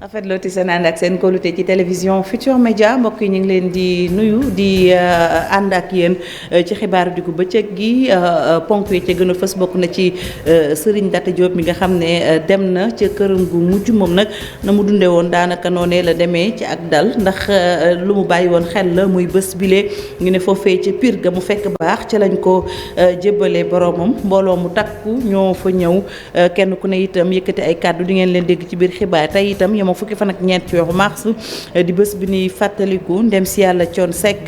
rafetlu ti seen ànd ak seen kóolute ci télévision Futurs Médias mbokk yi ñu ngi leen di nuyu di ànd ak yéen ci xibaaru diggu bëccëg gi ponk yi ca gën a fës bokk na ci Serigne Ndata Diop mi nga xam ne dem na ca këram gu mujj moom nag na mu dundee woon daanaka noonee la demee ci ak dal ndax lu mu bàyyi woon xel la muy bés bile ñu ne foofee ca Pire ga mu fekk baax ca lañ ko jébbalee boromam mbooloo mu takku ñoo fa ñëw kenn ku ne itam yëkkati ay kàddu di ngeen leen dégg ci biir xibaar tey itam yemoo fukki fan ak ñeent ci weeru mars di bés bi ñuy fàttaliku ndem si yàlla Thione Seck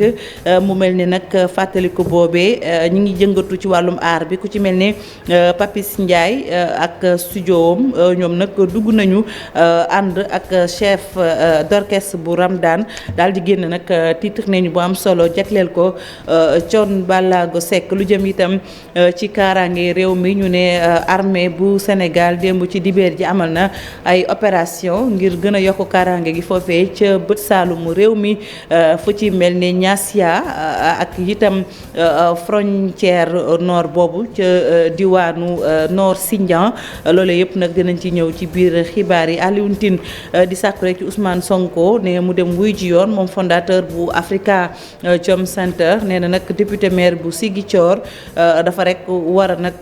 mu mel ni nag fàttaliku boobee ñi ngi jëngatu ci wàllum aar bi ku ci mel ni Papis Ndiaye ak studio am ñoom nag dugg nañu ànd ak chef d'orchestre bu Ramdan daal di génn nag titre nañu bu am solo jagleel ko Thione Ballago Seck lu jëm itam ci kaaraange réew mi ñu ne armée bu Sénégal démb ci dibeer ji amal na ay opération ngir gën a yokk kaaraange gi foofee ca bët saalumu réew mi fu ci mel ni Niassia ak itam frontière nord boobu ca diwaanu nord Sindian loolu yëpp nag dinañ ci ñëw ci biir xibaar yi Alioune Tine di sàkku rek ci Ousmane Sonko ne mu dem wuy ji yoon moom fondateur bu Africa Jom Center nee na nag député maire bu Ziguinchor dafa rek war a nag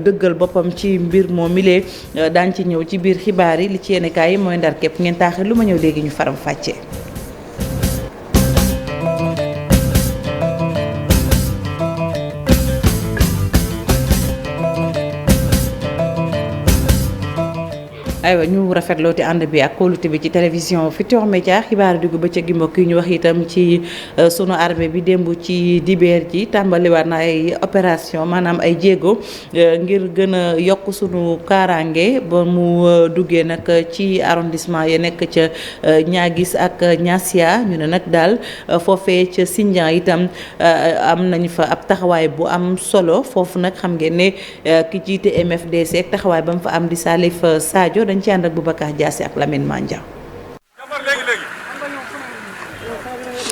dëggal boppam ci mbir moom milee daañ ci ñëw ci biir xibaar yi li ci yéene kaay yi mooy ndar képp ngeen taaxee lu ma ñëw léegi ñu faram fàccee. aywa ñu rafetloo ti ànd bi ak kóolute bi ci télévision Futurs Médias xibaaru diggu bëccëg gi mbokk yi ñu wax itam ci sunu armée bi démb ci dibeer ji tàmbaliwaat na ay opération maanaam ay jéego ngir gën a yokk sunu kaaraange ba mu duggee nag ci arrondissement ya nekk ca Niaguis ak Niassia ñu ne nag daal foofee ca Sindian itam am nañu fa ab taxawaay bu am solo foofu nag xam ngeen ne ki jiite MFDC ak taxawaay ba mu fa am di Salif Sadio dañ ci ànd ak Boubacar Diassi ak Lamine Mandia.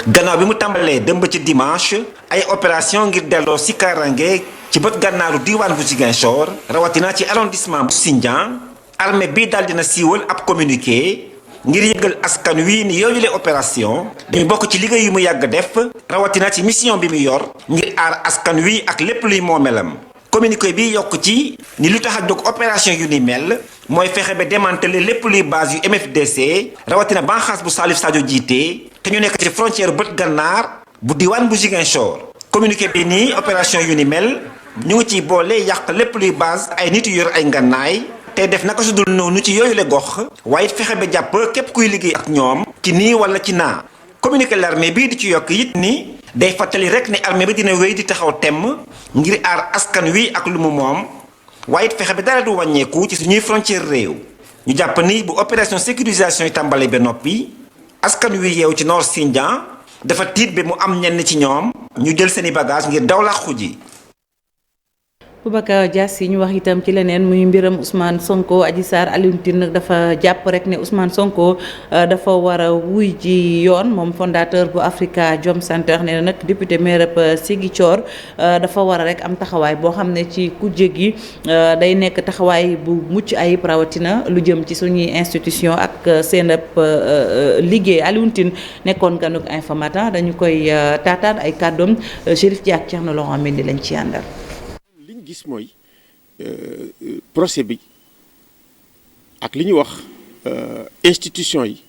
gannaaw bi mu tàmbalee dëmb ci dimanche ay opération ngir delloo si kaaraange ci bët gànnaaru diwaan bu Ziguinchor rawatina ci arrondissement bu Sindian armée bi daal dina siiwal ab communiqué ngir yëgal askan wi ni yooyu le opération dañu bokk ci liggéey yu mu yàgg def rawatina ci mission bi mu yor ngir aar askan wi ak lépp luy moomelam. communiqué bi yokk ci ni lu tax a jóg opération yu ni mel mooy fexe ba démanteler lépp luy base yu MFDC rawatina banxaas bu Salif Sadio jiite te ñu nekk ci frontière bët gànnaar bu diwaan bu Ziguinchor. communiqué bi nii opération yu ni mel ñu ngi ciy boole yàq lépp luy base ay nit yu yor ay ngànnaay te def naka su dul noonu ci yooyu la gox waaye it fexe ba jàpp képp kuy liggéey ak ñoom ci nii wala ci naa. communiqué l'armée bii di ci yokk it ni day fàttali rek ne armée bi dina wéy di taxaw temm ngir aar askan wi ak lu mu moom waaye it fexe bi dara du wàññeeku ci suñuy frontière réew. ñu jàpp ni bu opération sécurisation yi tàmbalee ba noppi askan wi yeew ci nord Sindian dafa tiit ba mu am ñenn ci ñoom ñu jël seeni bagage ngir daw làqu ji. Boubacar Diassi ñu wax itam ci leneen muy mbiram Ousmane Sonko Adji Sarr Alioune Tine nag dafa jàpp rek ne Ousmane Sonko dafa war a wuy ji yoon moom fondateur bu Africa Jom Center nee na nag député maire Ziguinchor dafa war a rek am taxawaay boo xam ne ci kujje gi day nekk taxawaay bu mucc ayib rawatina lu jëm ci suñuy institution ak seen liggéey Alioune Tine nekkoon ganuk Infos Matin dañu koy taataan ay kàddoom Chérif Diak Thierno Laurent Mendy lañ ci àndal. gis mooy procès bi ak li ñuy wax institution yi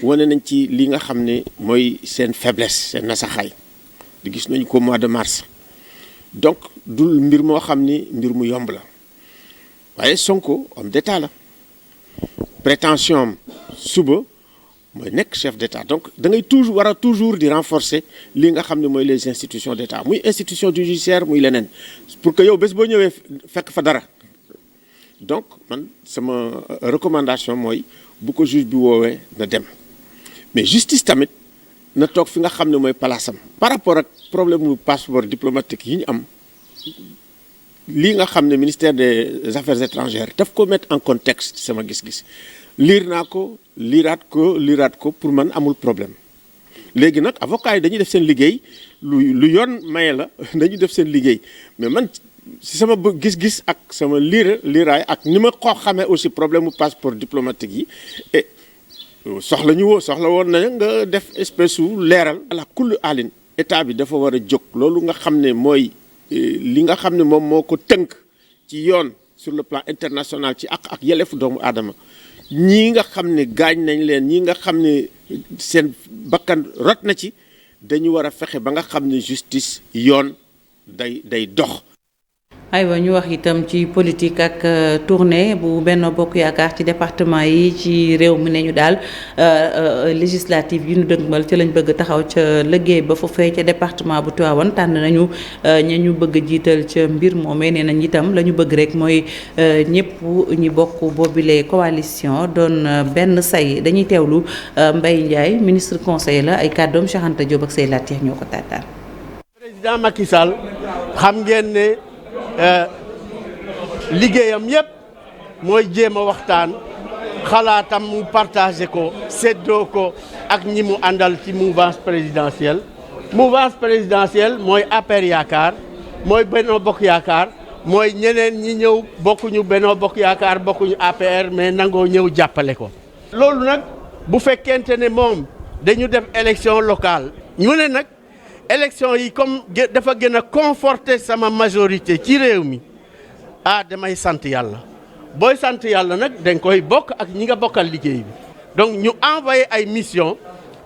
wane nañ ci li nga xam ne mooy seen faiblesse seen nasaxaay di gis nañu ko mois de mars donc dul mbir moo xam ni mbir mu yomb la waaye Sonko homme d'état la prétention am suba mooy nekk chef d'état donc da ngay toujours war a toujours di renforcer li nga xam ne mooy les institutions d'état muy institution judiciaire muy leneen pour que yow bés boo ñëwee fekk fa dara donc man sama recommandation mooy bu ko juge bi woowee na dem mais justice tamit na toog fi nga xam ne mooy palaasam par rapport ak problème mu passeport diplomatique yi ñu am lii nga xam ne ministère des affaires étrangères daf ko mettre en contexte sama gis-gis liir naa ko liiraat ko pour man amul problème léegi nag avocat yi dañuy def seen liggéey lu yoon maye la dañuy def seen liggéey mais man si sama gis-gis ak sama liiraay ak ni ma ko xamee aussi problème mu passeport diplomatique yi et soxla woon na nga def espèce su leeral ala kulli alin état bi dafa war a jóg loolu nga xam ne mooy li nga xam ne moom moo ko tënk ci yoon sur le plan international ci ak yelleefu doomu aadama ñii nga xam ne gaañ nañ leen ñii nga xam ne seen bakkan rot na ci dañu war a fexe ba nga xam ne justice yoon day dox. aywa ñu wax itam ci politique ak tournée bu Benno Bokk Yaakaar ci département yi ci réew mi ne ñu daal législative yi ñu dëgmal ci lañ bëgg taxaw ca liggéey ba foofee ca département bu Tivaouane tànn nañu ña ñu bëgg jiital ca mbir moomee nee nañ itam la ñu bëgg rek mooy ñëpp ñi bokk boobile coalition doon benn say dañuy teewlu Mbaye Ndiaye ministre conseiller la ay kàddoom Cheikh Anta Diop ak say laatiix ñoo ko taataan. président Macky Sall xam ngeen ne. liggéeyam yépp mooy jéem a waxtaan xalaatam mu partagé ko séddoo ko ak ñi mu àndal ci mouvance présidentielle mooy APR yaakaar mooy Benno Bokk Yaakaar mooy ñeneen ñi ñëw bokkuñu Benno Bokk Yaakaar bokkuñu APR mais nangoo ñëw jàppale ko. loolu nag bu fekkente ne moom dañu def élection locale ñu ne nag. élection yi comme dafa gën a conforter sama majorité ci réew mi damay sant yàlla booy sant yàlla nag dañ koy bokk ak ñi nga bokkal liggéey bi donc ñu envoyé ay mission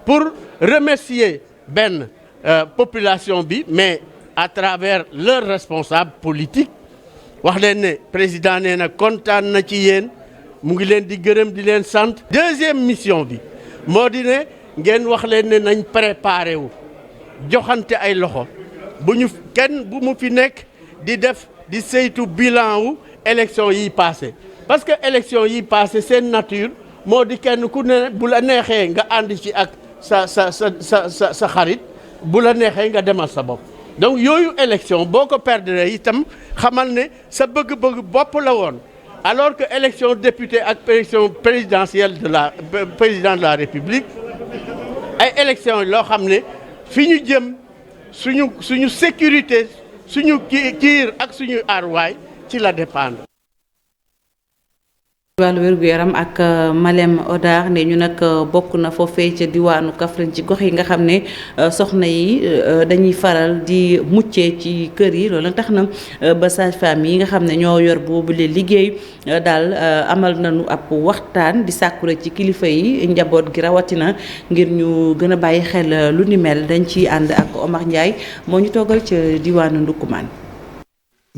pour remercier benn population bi mais à travers leurs responsables politiques wax leen ne président nee na kontaan na ci yéen mu ngi leen di gërëm di leen sant. deuxième mission bi moo di ne ngeen wax leen ne nañ préparé wu. joxante ay loxo bu mu fi nekk di saytu bilan wu élection yi passé parce que élection yi passé seen nature moo di kenn ku ne bu la neexee nga ànd ci ak sa xarit bu la neexee nga demal sa bopp donc yooyu élection boo ko perdre itam xamal ne sa bëgg-bëgg bopp la woon alors que élection député ak élection présidentielle président de la République ay élection loo xam ne fi ñu jëm suñu sécurité suñu kiir ak suñu aarwaay ci la dépendre. wàllu wér-gu-yaram ak Malem Hodar ne ñu nag bokk na foofee ca diwaanu Kaffrine ci gox yi nga xam ne soxna yi dañuy faral di muccee ci kër yi loolu nag tax na ba sage-femme yi nga xam ne ñoo yor boobule liggéey daal amal nañu ab waxtaan di sàkkure ci kilifa yi njaboot gi rawatina ngir ñu gën a bàyyi xel lu ni mel dañ ciy ànd ak Omar Ndiaye moo ñu toogal ca diwaanu Ndoukoumane.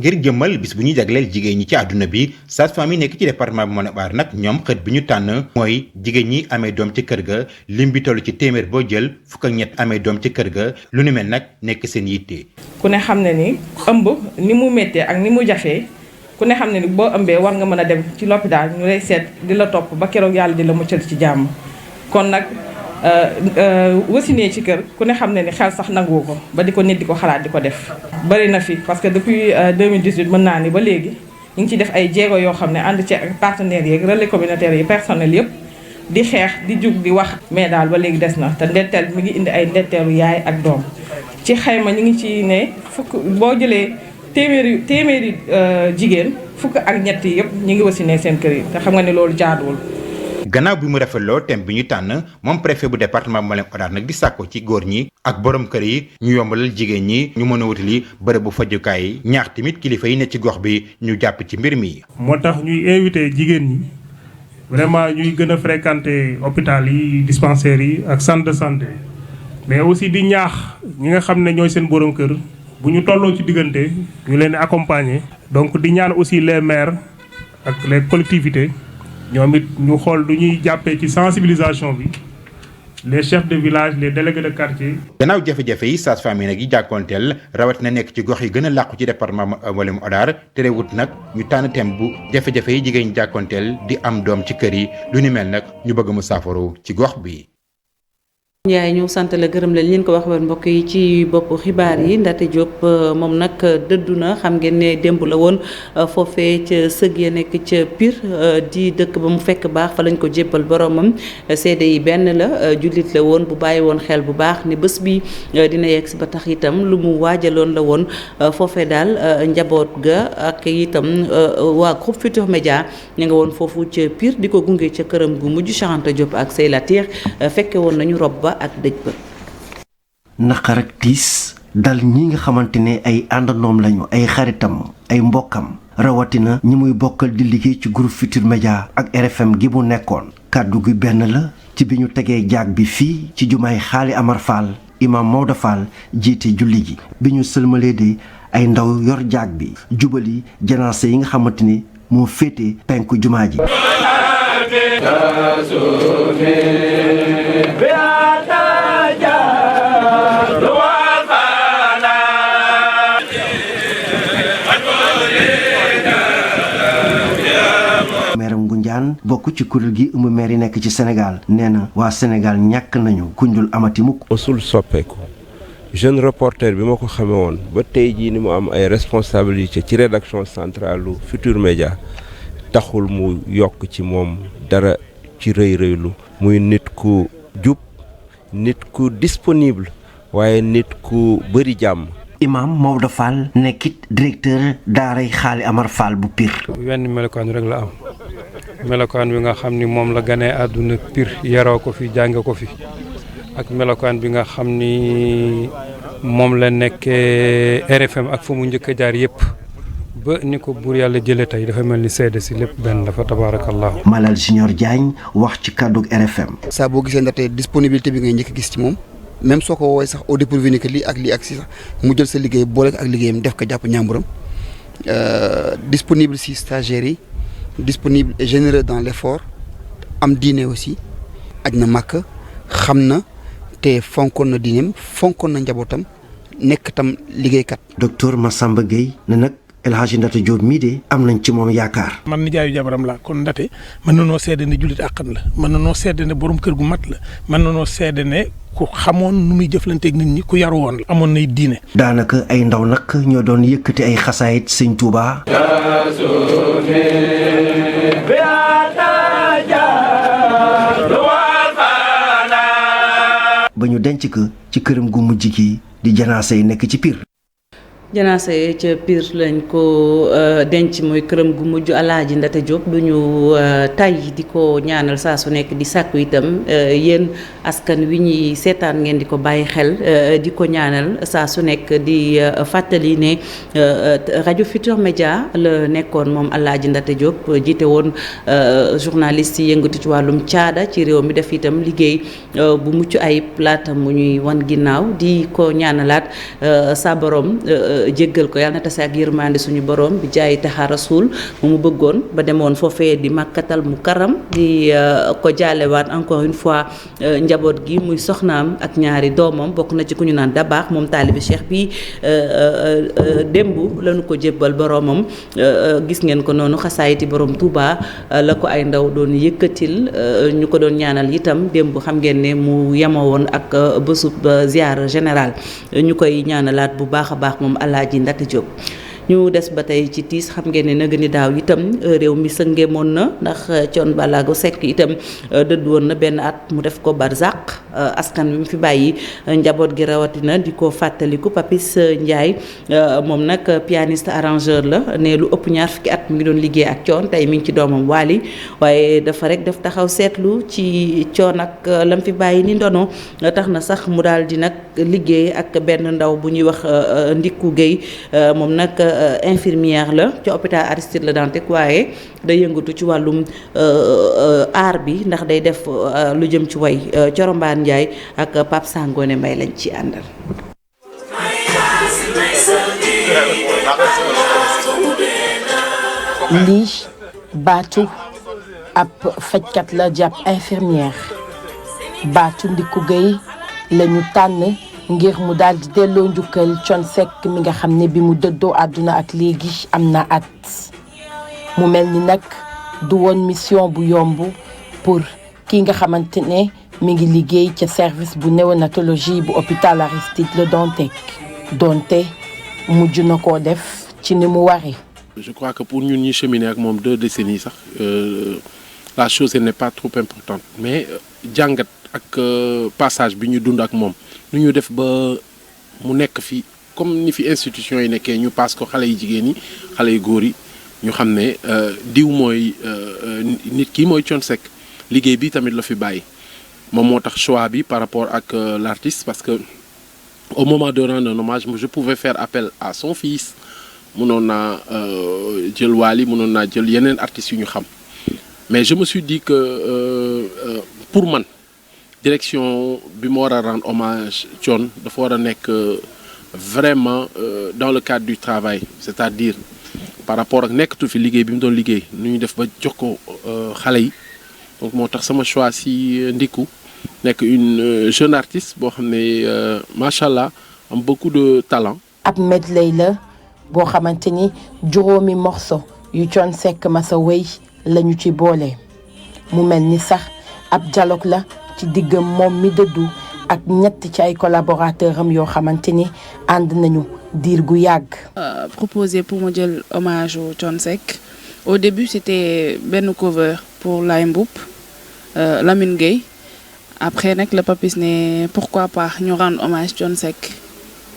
ngir jëmmal bis bu ñu jagleel jigéen ñi ci àdduna bi sage-femme yi nekk ci département bu Malem Hodar nag ñoom xët bi ñu tànn mooy jigéen ñi amee doom ci kër ga lim bi toll ci téeméer boo jël fukk ak ñett amee doom ci kër ga lu ni mel nag nekk seen yitte. ku ne xam ne ni ëmb ni mu méttee ak ni mu jafee ku ne xam ne ni boo ëmbee war nga mën a dem ci l'hôpital ñu lay seet di la topp ba keroog yàlla di la muccal ci jàmm kon nag wasinee ci kër ku ne xam ne ni xel sax nangu ko ba di ko nit di ko xalaat di ko def bari na fi parce que depuis 2018 mën naa ni ba léegi ñu ngi ciy def ay jéego yoo xam ne ànd ci ak partenaires yeeg relais communautaires yi personnel yëpp di xeex di jug di wax mais daal ba léegi des na te ndetteel mi ngi indi ay ndetteelu yaay ak doom ci xayma ñu ngi ci ne fukk boo jëlee téeméeri jigéen fukk ak ñett yëpp ñu ngi wasinee seen kër yi te xam nga ne loolu jaaduwul. gannaaw bi mu rafetloo thème bi ñu tànn moom préfet bu département bu Malem Hodar nag di sàkko ci góor ñi ak borom kër yi ñu yombalal jigéen ñi ñu mën a wutali bërëb bu fajukaay yi ñaax tamit kilifa yi ne ci gox bi ñu jàpp ci mbir mi. moo tax ñuy invité jigéen ñi vraiment ñuy gën a fréquenter hôpital yi dispensaires yi ak centre de santé mais aussi di ñaax ñi nga xam ne ñooy seen borom kër bu ñu tolloo ci diggante ñu leen di accompagner. donc di ñaan aussi les maires ak les collectivités. ñoom it ñu xool du ñuy jàppee ci sensibilisation bi les chefs de village les délégués de quartier. gannaaw jafe-jafe yi sage-femme yi nag yi jàkkoonteel rawat na nekk ci gox yi gën a làqu ci département Malem Hodar terewut nag ñu tànn thème bu jafe-jafe yi jigéen ñi jàkkoonteel di am doom ci kër yi lu ni mel nag ñu bëgg mu saafaru ci gox bi. Ndiaye ñu sant la gërëm la leen ko wax woon mbokk yi ci boppu xibaar yi Ndaté Diop moom nag dëddu na xam ngeen ne démb la woon foofee ca sëg ya nekk ca Pire di dëkk ba mu fekk baax fa lañ ko jébbal boromam seede yi benn la jullit la woon bu bàyyi woon xel bu baax ni bés bi dina yegg si ba tax itam lu mu waajaloon la woon foofee daal njaboot ga ak itam waa groupe Futurs Médias ñu nga woon foofu ca Pire di ko gunge ca këram gu mujj Cheikh Anta Diop ak Sey Latir fekke woon nañu rob ba ak dëj ba. naqar ak tiis dal ñi nga xamante ne ay àndandoom lañu ay xaritam ay mbokkam rawatina ñi muy bokkal di liggéey ci groupe Futurs Médias ak RFM gi mu nekkoon kàddu gi benn la ci bi ñu tegee jaag bi fii ci jumaay Xaali Amar Fall imam Maodo Fall jiite julli ji bi ñu sëlmalee de ay ndaw yor jaag bi jubali janaase yi nga xamante ni moo féete penku jumaa ji. bokk ci kuréel gi ëmb maire yi nekk ci Sénégal nee na waa Sénégal ñàkk nañu kuñdul amati mukk. mosul soppeeku jeune reporter bi ma ko xamee woon ba tey jii ni mu am ay responsabilité ci rédaction centrale lu Futurs Médias taxul mu yokk ci moom dara ci rëy rëylu muy nit ku jub nit ku disponible waaye nit ku bëri jàmm. Imam Maodo Fall nekkit directeur daaray Xaali Amar Fall bu Pire. wenn melokaan rek la am melokaan bi nga xam ni moom la ganee àdduna Pire yaroo ko fi jànge ko fi ak melokaan bi nga xam ni moom la nekkee RFM ak fu mu njëkk a jaar yëpp ba ni ko buur yàlla jëlee tey dafa mel ni seede si lépp benn dafa tabaarakallahu. Malal Junior Diagne wax ci kàddug RFM. saa boo gisee Ndaté disponibilité bi ngay njëkk gis ci moom. même soo ko woowee sax au dépourvu ni que lii ak lii ak si sax mu jël sa liggéey boole ak liggéeyam def ko jàpp ñàmburam disponible si stagiaires yi disponible et généreux dans l'effort am diine aussi aj na màkk xam na te fonkoon na diineem fonkoon na njabootam nekk tam liggéeykat. docteur Massamba Gueye ne nag El Hadji Ndaté Diop mii de am nañ ci moom yaakaar. man nijaayu jabaram la kon Ndaté mën na noo seede ne jullit àqan la mën na noo seede ne borom kër gu mat la mën na noo seede ne ku xamoon nu muy jëflanteeg nit ñi ku yaru woon la amoon nay diine. daanaka ay ndaw nag ñoo doon yëkkati ay xasaayit sëñ Touba. ba ñu denc ko ci këram gu mujj gi di janaase yi nekk ci Pire. janaase ca Pire lañ ko denc mooy këram gu mujj Alaaji Ndaté Diop du ñu tay di ko ñaanal saa su nekk di sàkku itam yéen askan wi ñuy seetaan ngeen di ko bàyyi xel di ko ñaanal saa su nekk di fàttali ne rajo Futurs Médias la nekkoon moom Alaaji Ndaté Diop jiite woon journaliste yi yëngatu ci wàllum caada ci réew mi def itam liggéey bu mucc ayib laata mu ñuy wan ginnaaw di ko ñaanalaat sa borom jéggal ko yàlla na tase ak yërmande suñu borom bi jaay taxa rasul mu bëggoon ba demoon foofee di Makkatal Mukarram di ko jaalewaat encore une fois njaboot gi muy soxnaam ak ñaari doomam bokk na ci ku ñu naan Dabaax moom taalibi Cheikh bi démb lañu ko jébbal boromam gis ngeen ko noonu xasaayiti borom Touba la ko ay ndaw doon yëkkatil ñu ko doon ñaanal itam démb xam ngeen ne mu yemoo woon ak bésub ziar général ñu koy ñaanalaat bu baax a baax moom Alaaji Ndaté Diop. ñu des ba tey ci tiis xam ngeen ne nag ni daaw itam réew mi sëngeemoon na ndax Thione Ballago Seck itam dëdd woon na benn at mu def ko barzaq askan wi mu fi bàyyi njaboot gi rawatina di ko fàttaliku Papis Ndiaye moom nag pianiste arrangeur la ne lu ëpp ñaar fukki at mi ngi doon liggéey ak Thione tey mi ngi ci doomam Wally waaye dafa rek def taxaw seetlu ci Thione ak lam fi bàyyi ni ndono tax na sax mu daal di nag liggéey ak benn ndaw bu ñuy wax Ndikku Gueye moom nag infirmière la ci hôpital Aristide Le Dantec waaye day yëngatu ci wàllum aar bi ndax day def lu jëm ci way Corombaan Ndiaye ak Pape Sangone Mbaye lañ ci àndal. lii baatu ab fajkat la jàpp infirmière baatu Ndikku Gueye lañu tànn ngir mu daal di delloo njukkal Thione Seck mi nga xam ne bi mu dëddoo àdduna ak léegi am na at mu mel ni nag du woon mission bu yomb pour ki nga xamante ne mi ngi liggéey ca service bu néonatologie bu hôpital Aristide Le Dantec donte mujj na koo def ci ni mu waree. Je crois que pour ñun ñi cheminer ak moom 2 décennies sax la chose n'est pas trop importante mais jàngat ak passage bi ñu dund ak moom nu ñu def ba mu nekk fi comme ni fi institution yi nekkee ñu passe ko xale yi jigéen yi xale yu góor yi ñu xam ne diw mooy nit ki mooy Thione Seck liggéey bi tamit la fi bàyyi moom moo tax choix bi par rapport ak l'artiste parce que au moment de rendre un hommage je pouvais faire appel à son fils mënoon naa jël Wally mënoon naa jël yeneen artistes yu ñu xam mais je me suis dit que pour man direction bi ma war a rendre hommage Thione dafa war a nekk vraiment dans le cadre du travail c'est-à-dire par rapport ak nekkatu fi liggéey bi mu doon liggéey nu ñu def ba jox ko xale yi donc moo tax sama choix si Ndiku nekk une jeune artiste boo xam ne macha allah am beaucoup de talent. ab medley la boo xamante ni juróomi morceau yu Thione Seck masa wéy lañu ci boole mu mel ni sax ab dialogue la ci diggam moom mi dëddu ak ñett ci ay collaborateurs am yoo xamante ni ànd nañu diir gu yàgg. Proposé pour ma jël hommage au Thione Seck au début c'était benn cover pour Laye Mboup Lamine Gueye après nag le Papis ne pourquoi pas ñu rendre hommage Thione Seck.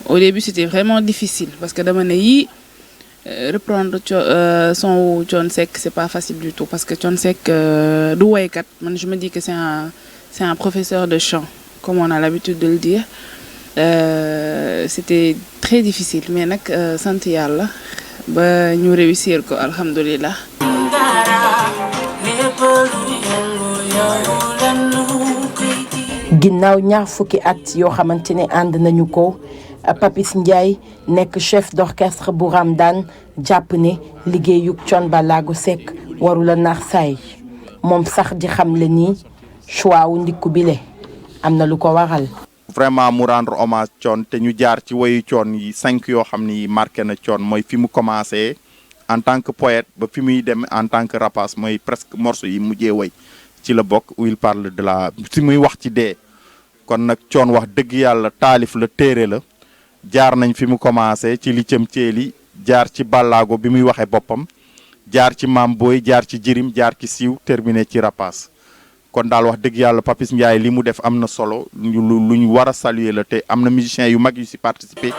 Au début c'était vraiment difficile parce que dama ne yii reprendre son Thione Seck c'est pas facile du tout parce que Thione Seck du woykat man je me dis que c'est un professeur de chant comme on a l'habitude de le dire c'était très difficile mais nag sant yàlla ba ñu réussir ko alhamdulillah. ginnaaw ñaar fukki at yoo xamante ne ànd nañu ko. Papis Ndiaye nekk chef d'orchestre bu Ramdan jàpp ne liggéeyug Thione Ballago Seck warula naax saay moom sax di xamle ni choix wu Ndiku bile am na lu ko waral. vraiment mu rendre hommage Thione te ñu jaar ci woyu Thione yi 5 yoo xam ni marqué na Thione mooy fi mu commencé en tant que poète ba fi muy dem en tant que rapace mooy presque morceau yi mujjee woy ci la bokk où il parle de la si muy wax ci dee kon nag Thione wax dëgg yàlla taalif la téere la. jaar nañ fi mu commencé ci Licem Thiély jaar ci Ballago bi muy waxee boppam jaar ci Mam Boy jaar ci Jirim jaar ci Siiw terminé ci Rapace kon daal wax dëgg yàlla Papis Ndiaye li mu def am na solo lu ñu war a saluer la te am na musiciens yu mag yu si participer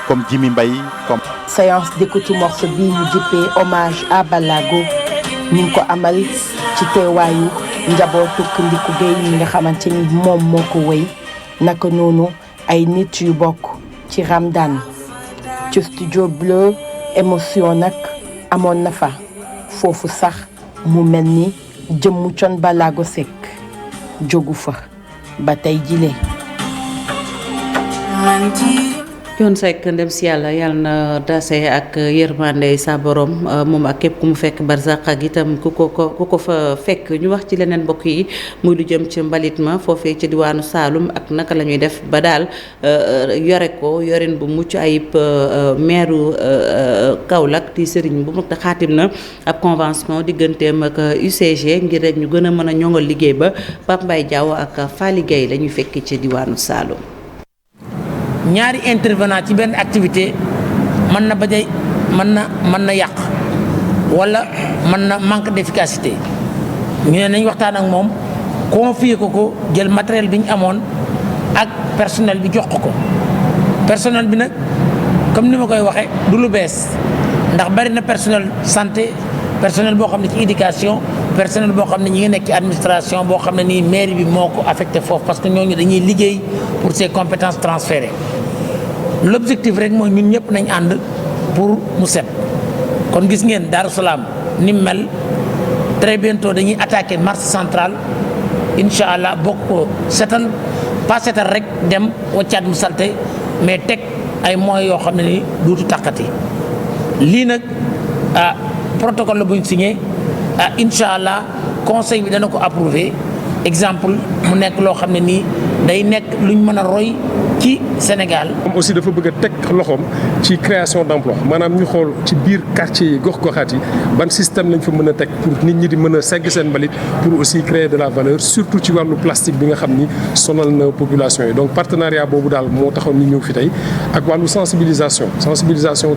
comme Jimi Mbaye comme. séance d'écoute morceau bii ñu jippee hommage à Ballago ñu ngi ko amal ci teewaayu njabootu Ndiku Gueye ñi nga xamante ni moom moo ko wéy naka noonu ay nit yu bokk. ci Ramdan ci studio bleu émotion nag amoon na fa foofu sax mu mel ni jëmmu Thione Ballago Seck jógu fa ba tey jile. Thione Seck ndem si yàlla na dase ak yërmande sa borom moom ak képp ku mu fekk barzaq ak itam ku ko fa fekk ñu wax ci leneen mbokk yi muy lu jëm ci mbalit ma foofee ci diwaanu Saloum ak naka la ñuy def ba daal yore ko yorin bu mucc ayib meeru Kaolack di Serigne bu mag te xaatim na ab convention digganteem ak UCG ngir rek ñu gën a mën a ñoŋal liggéey ba Pape Mbaye Diaw ak Fally Gueye la ñuy fekk ci diwaanu Saloum. ñaari intervenant ci benn activité mën na bañ a mën na yàq wala mën na manque d'efficacité ñu ne nañ waxtaan ak moom confier ko jël matériel bi ñu amoon ak personnel bi jox ko personnel bi nag comme ni ma koy waxee du lu bees ndax bari na personnel santé personnel boo xam ne ci éducation personnel boo xam ne ñi ngi nekk ci administration boo xam ne nii mairie bi moo ko affecté foofu parce que ñooñu dañuy liggéey pour ces compétences transférées l'objectif rek mooy ñun ñëpp nañ ànd pour mu set kon gis ngeen Darou Salaam ni mel très bientôt dañuy attaquer marché central incha allah bokk ko setal pas setal rek dem waccaat mu salte mais teg ay moyens yoo xam ne ni duutu tàqati lii nag protocole la buñ signé incha allah conseil bi dana ko approuvé exemple mu nekk loo xam ne nii day nekk luñ mën a roy ci Sénégal. moom aussi dafa bëgg a teg loxoom ci création d'emploi maanaam ñu xool ci biir quartier yi gox-goxaat yi ban système lañ fa mën a teg pour nit ñi di mën a segg seen mbalit pour aussi créer de la valeur surtout ci wàllu plastique bi nga xam ni sonal na population yi donc partenariat boobu daal moo taxoon ñu ñëw fi tey ak wàllu sensibilisation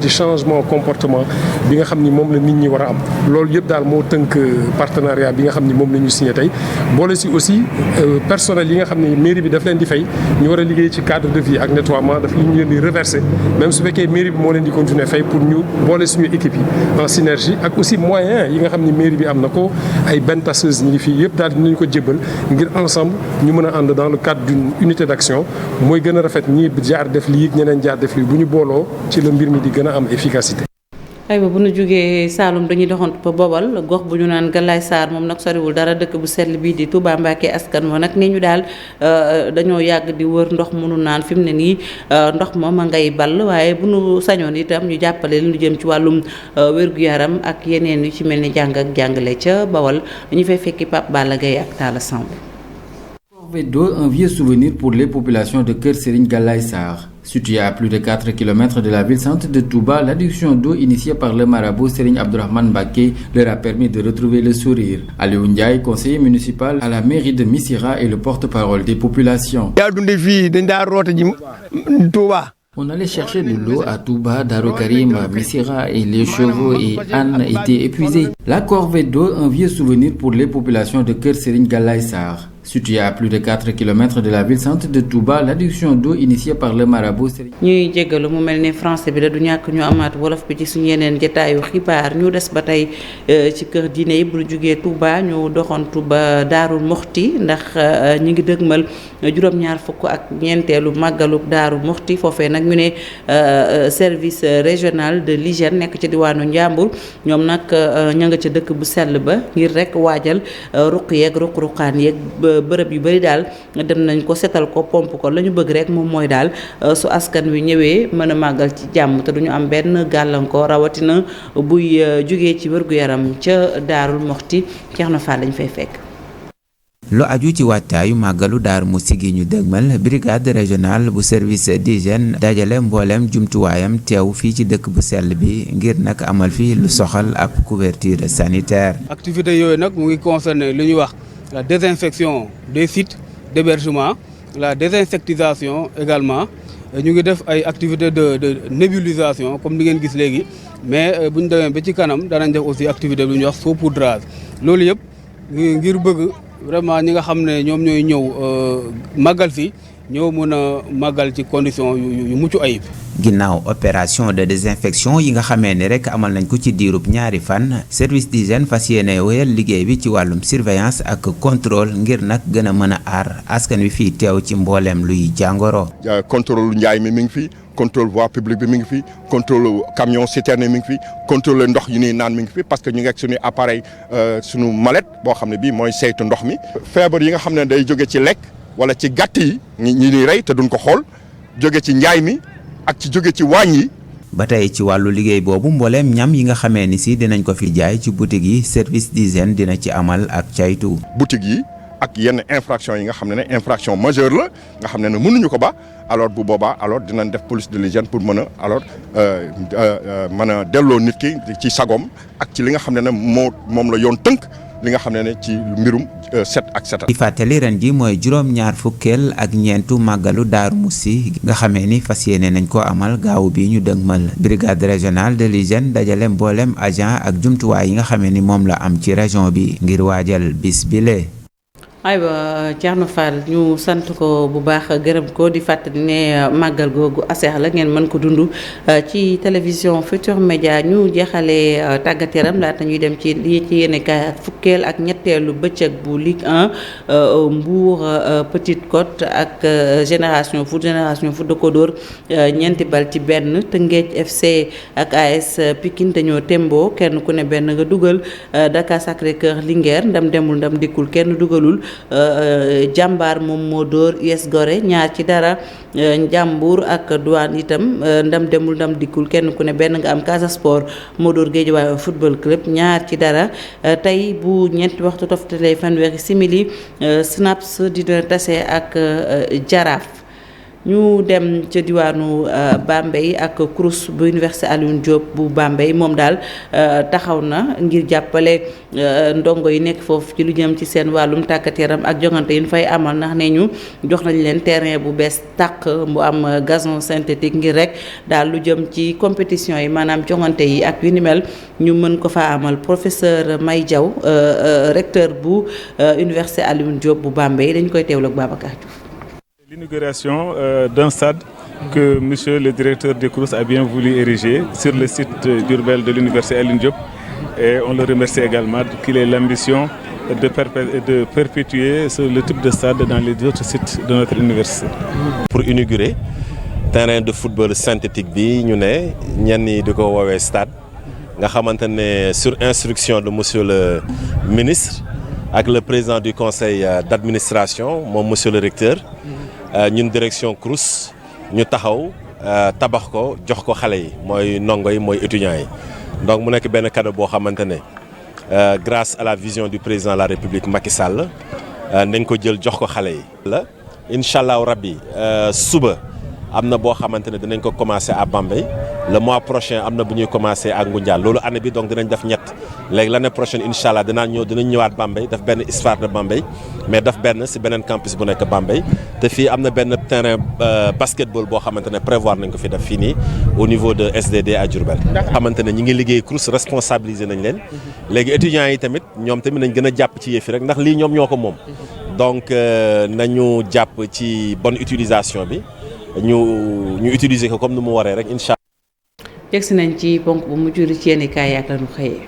ci changement comportement bi nga xam ni moom la nit ñi war a am loolu yëpp daal moo tënk partenariat bi nga xam ni moom la ñu signé tey boole si aussi personnel yi nga xam ni mairie bi daf leen di fay ñu war a liggéey ci cadre de vie ak nettoiement daf ñu leen di reverser même su fekkee mairie bi moo leen di continuer fay pour ñu boole suñu équipe yi en synergie ak aussi moyens yi nga xam ni mairie bi am na ko ay benn tasseuse ñi ngi fii yëpp daal dinañu ko jébbal ngir ensemble ñu mën a ànd dans le cadre d'une unité d'action mooy gën a rafet ñii jaar def lii ñeneen jaar def lii bu ñu booloo ci la mbir mi di gën a am efficacité. aywa bu ñu jógee Saalum dañuy doxantu ba Bobal gox bu ñu naan Galaye Sarr moom nag soriwul dara dëkk bu sell bii di Touba Mbacké askan moo nag ni ñu daal dañoo yàgg di wër ndox mënu naan fi mu ne nii ndox ma ma ngay ball waaye bu ñu sañoon itam ñu jàppale lu jëm ci wàllum wér-gu-yaram ak yeneen yu ci mel ni jàng ak jàngale ca Bawal ñu fay fekki Pape Balla Gaye ak Talla Samb. Corvée d'eau, un vieux souvenir pour les populations de Kër Serigne Galaye Sarr. Située à plus de 4 km de la ville-centre de Touba, l'adduction d'eau initiée par le marabout Serigne Abdourahmane Mbacké leur a permis de retrouver le sourire. Aliou Ndiaye, conseiller municipal à la mairie de Missirah et le porte-parole des populations. On allait chercher de l'eau à Touba, Darou Karim, Missirah et les chevaux et ânes étaient épuisés. La corvée d'eau, un vieux souvenir pour les populations de Kër Serigne Galaye Sarr. Située à plus de 4 km de la ville-centre de Touba, l'adduction d'eau initiée par le marabout Serigne. ñuy jéggalu mu mel ne français bi da du ñàkk ñu amaat wolof bi ci suñu yeneen jotaayu xibaar ñu des ba tey ci kër diine yi bu ñu jugee Touba ñu doxantu ba Daaru Muxti ndax ñi ngi dëgmal juróom-ñaar fukk ak ñeenteelu màggalu Daaru Muxti foofee nag ñu ne service régional de l'hygiène nekk ci diwaanu Njàmbur ñoom nag ña nga ca dëkk bu sell ba ngir rek waajal ruq yeeg ruq-ruqaan yeeg bërëb yu bari daal dem nañ ko setal ko pomp ko la ñu bëgg rek moom mooy daal su askan wi ñëwee mën a màggal ci jàmm te duñu am benn gàllankoor rawatina buy jógee ci wér-gu-yaram ca Daarul Moxti Ceerno Fall lañ fay fekk. lu aju ci waajtaayu màggalu Daaru Muxti gi ñu dëgmal brigade régionale bu service d'hygiène dajale mbooleem jumtuwaayam teew fii ci dëkk bu sell bi ngir nag amal fi lu soxal ab couverture sanitaire. activité yooyu nag mu ngi concerné lu ñuy wax la désinfection des sites d'hébergement, la désinsectisation également. ñu ngi def ay activités de nébulisation comme ni ngeen gis léegi mais bu ñu demee ba ci kanam danañ def aussi activité lu ñuy wax saupoudrage loolu yëpp ngir bëgg vraiment ñi nga xam ne ñoom ñooy ñëw màggal si ñoo mën a màggal ci condition yu mucc ayib. ginnaaw opération de désinfection yi nga xamee ni rek amal nañ ko ci diirub ñaari fan service d'hygiène fas yéene wéyal liggéey bi ci wàllum surveillance ak contrôle ngir nag gën a mën a aar askan wi fii teew ci mbooleem luy jàngoro. contrôle njaay mi ngi fi contrôle voie publique bi mi ngi fi contrôle camion citerne mi ngi fi contrôle ndox yu ñuy naan mi ngi fi parce que ñu ngi ak suñu appareil suñu mallette boo xam ne bii mooy saytu ndox mi. feebar yi nga xam ne day jóge ci lekk wala ci gàtt yi ñi ñuy rey te duñ ko xool jóge ci njaay mi. ak ci jóge ci waañ yi. ba tey ci wàllu liggéey boobu mbooleem ñam yi nga xamee ni si dinañ ko fi jaay ci boutique yi service d'hygiène dina ci amal ak caytu. boutique yi ak yenn infraction yi nga xam ne infraction majeure la nga xam ne mënuñu ko ba alors bu boobaa alors dinañ def police de l'hygiène pour mën a alors mën a delloo nit ki ci sagom ak ci li nga xam ne moom la yoon tënk li nga xam ne ci mbirum set ak setal. di fàttali ren ji mooy juróom-ñaar fukkeel ak ñeentu màggalu Daaru Muxti nga xamee ni fas yéene nañ ko amal gaaw bi ñu dëgmal brigade régionale de l'hygiène dajale mboolem agent ak jumtuwaay yi nga xamee ni moom la am ci région bi ngir waajal bis bile. aywa Thierno Fall ñu sant ko bu baax gërëm ko di fàttali ne màggal googu aseex la ngeen mën ko dund ci télévision Futurs Médias ñu jeexalee tàggat yaram laata ñuy dem ci lii ci yéene kaay fukkeel ak ñetteelu bëccëg bu Ligue 1 Mbour Petite Côte ak Génération Foot da ko dóor ñeenti bal ci benn Tëngéej FC ak AS Pikine dañoo tembo kenn ku ne benn nga dugal Dakar Sacré-Cœur Linguère ndam demul ndam dikkul kenn dugalul. Jàmbaar moom moo dóor US Gorée 2-0 Njàmbur ak Douane itam ndam demul ndam dikkul kenn ku ne benn nga am Casa Sport moo dóor Guédiawaye football club 2-0 tey bu ñeenti waxtu toftalee fanweeri simili Snaps di doon tase ak Jaraaf ñu dem ca diwaanu Bambey ak CROUS bu Université Alioune Diop bu Bambey moom daal taxaw na ngir jàppale ndongo yi nekk foofu ci lu jëm ci seen wàllum tàggat yaram ak jongante yi ñu fay amal ndax ne ñu jox nañ leen terrain bu bees tàq bu am gazon synthétique ngir rek daal lu jëm ci compétition yi maanaam jongante yi ak yu ni mel ñu mën ko fa amal. Professeur May Diaw recteur bu Université Alioune Diop bu Bambey dañ koy teewlu ak Babacar Diouf. L'inauguration d'un stade que monsieur le directeur des CROUS a bien voulu ériger sur le site d'Diourbel de l'Université Alioune Diop, et on le remercie également qu'il ait l'ambition de perpétuer le type de stade dans les autres sites de notre université. Pour inaugurer terrain de football synthétique bi ñu ne ñenn ñi di ko woowee stade nga xamante ne sur instruction de monsieur le ministre ak le président du conseil d'administration moom monsieur le recteur ñun direction CROUS ñu taxaw tabax ko jox ko xale yi mooy ndongo yi mooy étudiants yi donc mu nekk benn cadeau boo xamante ne grâce à la vision du président de la République Macky Sall nañ ko jël jox ko xale yi. la incha allahu rabbi suba am na boo xamante ne dinañ ko commencer à Bambey le mois prochain am na bu ñuy commencer à Ngoundiane loolu année bi donc dinañ def ñett léegi l'année prochaine incha allah dinañ ñëwaat Bambey def benn histoire de Bambey mais def benn ci beneen campus bu nekk Bambey te fii am na benn terrain basketball boo xamante ne prévoir nañ ko fi def fii nii au niveau de SDD à Diourbel. xamante ne ñi ngi liggéey CROUS responsabiliser nañ leen léegi étudiants yi tamit ñoom tamit nañ gën a jàpp ci yëf yi rek ndax lii ñoom ñoo ko moom donc nañu jàpp ci bonne utilisation bi. ñu utiliser ko comme ni mu waree rek incha allah. yegsi nañ ci ponk bu mujj ci yenn kaay yaak la ñu xëyee.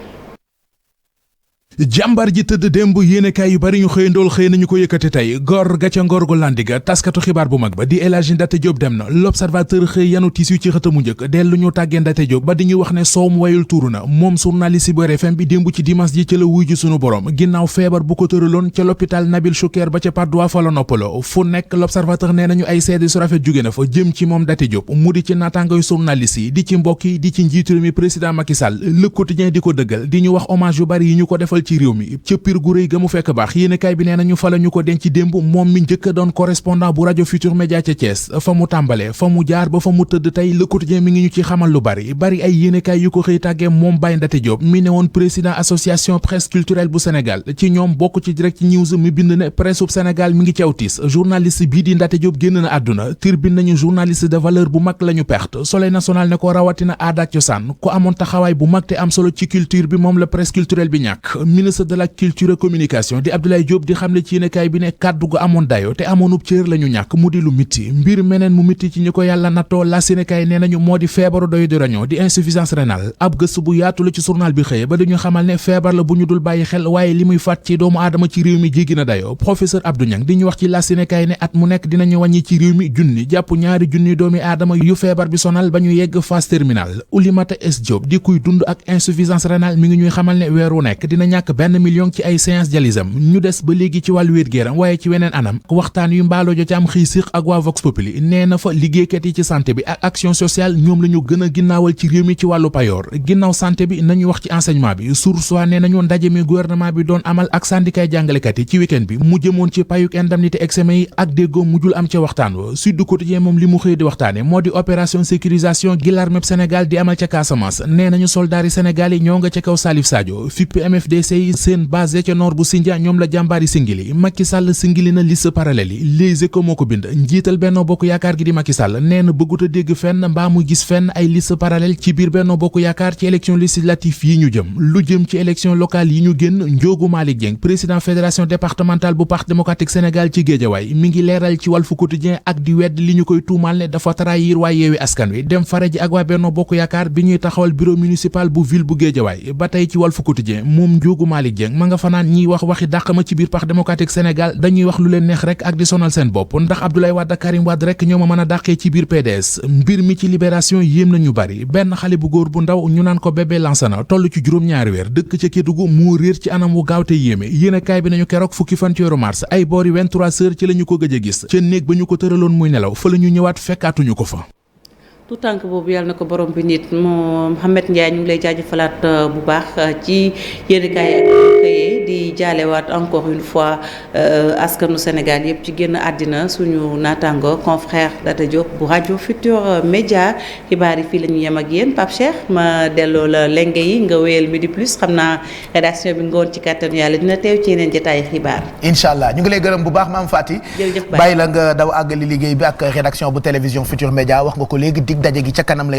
jàmbar ji tëdd démb yéenekaay yu bari ñu xëyandool xëy nañu ko yëkkati tey gor ga ca ngor gu landiga taskatu xibaar bu mag ba di El Hadji Ndate Diop dem na l'observateur xëy yanu tiis ci xëtamu njëkk dellu ñu tàggee Ndate Diop ba di ñuy wax ne soow mu wayul tuuru na moom journaliste bu RFM bi démb ci dimanche ji ca la wuy ji sunu borom ginnaaw feebar bu ko tëraloon ca l'hôpital Nabil Choucair ba ca Patte d'Oie fa la noppaloo fu nekk l'observateur nee nañu ay seede su rafet jóge na fa jëm ci moom Ndate Diop mu di ci naataangoy journaliste yi di ci mbokk yi di ci njiitu réew mi président Macky Sall Le Quotidien di ko dëggal di ñu wax hommage yu bari yi ñu ko defal ci réew mi pir gu rëy ga mu fekk baax yéenekaay bi nee nañu fa la ñu ko denc démb moom mi njëkk doon correspondant bu rajo Futur Média ca Thiès fa mu tàmbalee fa mu jaar ba fa mu tëdd tey Le Quotidien mi ngi ñu ci xamal lu bari ay yéenekaay yu ko xëy tàggee moom Baye Ndate Diop mi ne woon président association presse culturelle bu Sénégal ci ñoom bokk ci Direct News mi bind ne presse bu Sénégal mi ngi ci awtis journaliste bii di Ndate Diop génn na àdduna Tribune nañu journaliste de valeur bu mag la ñu perte Soleil national ne ko rawatina aada ak cosaan ko amoon taxawaay bu mag te am solo ci culture bi moom la presse culturelle bi ñàkk ministre de la culture communication di Abdoulaye Diop di xamle ci yéenekaay bi ne kàddu gu amoon dayo te amoonub cër la ñu ñàkk mu di lu mitti mbir meneen mu mitti ci ñi ko yàlla nattoo la yéenekaay nee nañu moo di feebaru doy di roño di insuffisance rénale ab gëstu bu yaatu la ci journal bi xëye ba dañu xamal ne feebar la bu ñu dul bàyyi xel waaye li muy faat ci doomu aadama ci réew mi jéggi na dayo professeur Abdou Niang di ñu wax ci la yéenekaay ne at mu nekk dinañu wàññi ci réew mi junni jàpp ñaari junni doomi aadama yu feebar bi sonal ba ñu yegg phase terminale Oulimata S Diop di kuy dund ak insuffisance rénale mi ngi ñuy xamal ne weer wu nekk dina ñàkk 1 million ci ay séance dialysam ñu des ba léegi ci wàllu wér-gu-yaram waaye ci weneen anam waxtaan yu mbaaloo jo ci am xëy siq ak waa Vox Populi nee na fa liggéeykat yi ci santé bi ak action sociale ñoom la ñu gën a ginnaawal ci réew mi ci wàllu payoor ginnaaw santé bi nañu wax ci enseignement bi Source A nee nañu ndaje mi gouvernement bi doon amal ak syndicat jàngalekat yi ci week-end bi mu jëmoon ci payuk indemnité examen yi ak déggoo mujjul am ca waxtaan wa Sud Quotidien moom li mu xëy di waxtaane moo di opération sécurisation gi l'armée Sénégal di amal ca Casamance nee nañu soldats yi Sénégal yi ñoo nga ca kaw Salif Sadio FIP MFDC yi seen base ca nord bu Sindia ñoom la jàmbaari singili Macky Sall singili na liste parallèle yi Les Échos moo ko bind njiital Benno Bokk Yaakaar gi di Macky Sall nee na bëggut a dégg fenn mbaa muy gis fenn ay liste parallèle ci biir Benno Bokk Yaakaar ci élection législative yi ñu jëm lu jëm ci élection locale yi ñu génn Ndiogou Malick Dieng président fédération départementale bu Parti démocratique Sénégal ci Guédiawaye mi ngi leeral ci Walf Quotidien ak di wedd li ñu koy tuumal ne dafa trahir waa Yewwi Askan Wi dem fare ji ak waa Benno Bokk Yaakaar bi ñuy taxawal bureau municipal bu ville bu Guédiawaye ba tey ci Walf Quotidien moom Ndiogou Malick Dieng ma nga fanaan ñiy wax waxi dàq ma ci biir Parti démocratique Sénégal dañuy wax lu leen neex rek ak di sonal seen bopp ndax Abdoulaye Wade ak Karim Wade rek ñoo ma mën a dàqee ci biir PDS mbir mi ci libération yéem na ñu bari benn xale bu góor bu ndaw ñu naan ko bébé Lansana toll ci juróom-ñaari weer dëkk ca Kédougou moo réer ci anam wu gaaw te yéeme yéenekaay bi nañu keroog fukki fan ci weeru mars ay boori 23 heures ci la ñu ko gëj a gis ca néeg ba ñu ko tëraloon muy nelaw fa la ñu ñëwaat fekkaatuñu ko fa tout tànk boobu yàlla na ko borom bi nit Mouhamed Ndiaye ñu ngi lay jaajëfalaat bu baax ci yéenekaay ak xëyee di jaalewaat encore une fois askanu Sénégal yëpp ci génn àddina suñu naataango confrère Data Diop bu rajo Futur Média xibaar yi fii la ñu yem ak yéen Pape Cheikh ma delloo la lenge yi nga wéyal Midi Plus xam naa rédaction bi ngoon ci kàttanu yàlla dina teew ci yeneen jotaay xibaar. incha allah ñu ngi lay gërëm bu baax Mame Faty. jërëjëf bàyyi la nga daw àggali liggéey bi ak rédaction bu télévision Futur Média wax nga ko léegi dig daje gi ca kanam lay